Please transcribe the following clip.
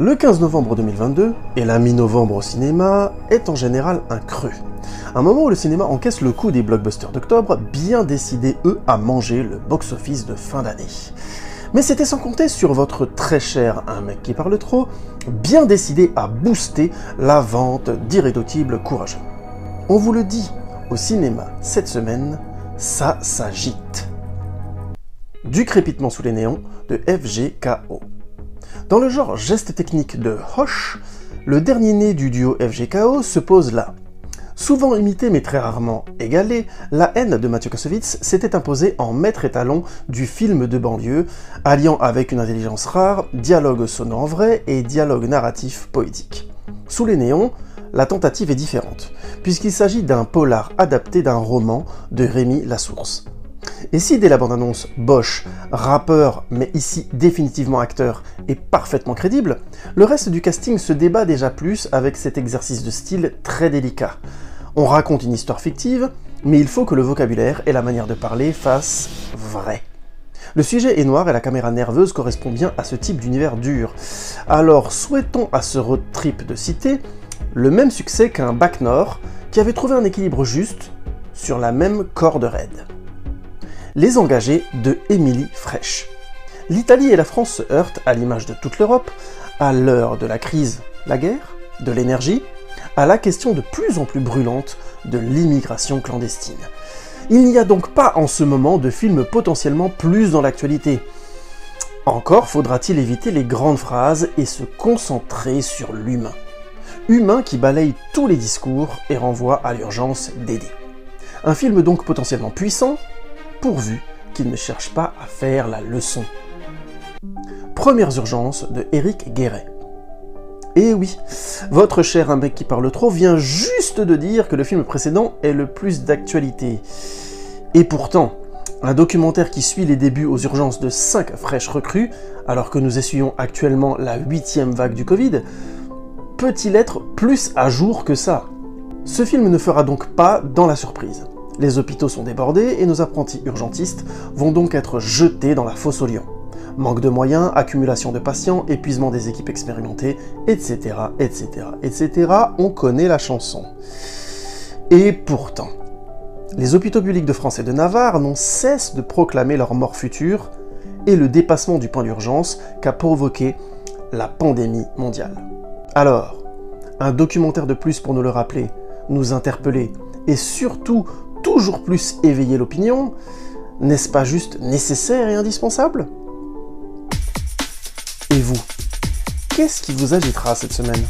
Le 15 novembre 2022, et la mi-novembre au cinéma, est en général un creux. Un moment où le cinéma encaisse le coup des blockbusters d'octobre, bien décidés eux à manger le box-office de fin d'année. Mais c'était sans compter sur votre très cher Un mec qui parle trop, bien décidé à booster la vente d'Irréductible Courageux. On vous le dit, au cinéma cette semaine, ça s'agite. Du crépitement sous les néons de FGKO. Dans le genre geste technique de Hoche, le dernier né du duo FGKO se pose là. Souvent imité mais très rarement égalé, La haine de Mathieu Kassovitz s'était imposée en maître étalon du film de banlieue, alliant avec une intelligence rare, dialogue sonore vrai et dialogue narratif poétique. Sous les néons, la tentative est différente, puisqu'il s'agit d'un polar adapté d'un roman de Rémi Lasource. Et si dès la bande-annonce, Bosch, rappeur mais ici définitivement acteur, est parfaitement crédible, le reste du casting se débat déjà plus avec cet exercice de style très délicat. On raconte une histoire fictive, mais il faut que le vocabulaire et la manière de parler fassent vrai. Le sujet est noir et la caméra nerveuse correspond bien à ce type d'univers dur. Alors souhaitons à ce road trip de cité le même succès qu'un Bac Nord qui avait trouvé un équilibre juste sur la même corde raide. Les engagés de Émilie Fraiche. L'Italie et la France se heurtent, à l'image de toute l'Europe, à l'heure de la crise, la guerre, de l'énergie, à la question de plus en plus brûlante de l'immigration clandestine. Il n'y a donc pas en ce moment de film potentiellement plus dans l'actualité. Encore faudra-t-il éviter les grandes phrases et se concentrer sur l'humain. Humain qui balaye tous les discours et renvoie à l'urgence d'aider. Un film donc potentiellement puissant, pourvu qu'il ne cherche pas à faire la leçon. Premières urgences de Éric Guéret. Et oui, votre cher Un mec qui parle trop vient juste de dire que le film précédent est le plus d'actualité. Et pourtant, un documentaire qui suit les débuts aux urgences de 5 fraîches recrues, alors que nous essuyons actuellement la 8e vague du Covid, peut-il être plus à jour que ça? Ce film ne fera donc pas dans la surprise. Les hôpitaux sont débordés et nos apprentis urgentistes vont donc être jetés dans la fosse aux lions. Manque de moyens, accumulation de patients, épuisement des équipes expérimentées, etc., on connaît la chanson. Et pourtant, les hôpitaux publics de France et de Navarre n'ont cesse de proclamer leur mort future et le dépassement du point d'urgence qu'a provoqué la pandémie mondiale. Alors, un documentaire de plus pour nous le rappeler, nous interpeller et surtout toujours plus éveiller l'opinion, n'est-ce pas juste nécessaire et indispensable? Et vous, qu'est-ce qui vous agitera cette semaine?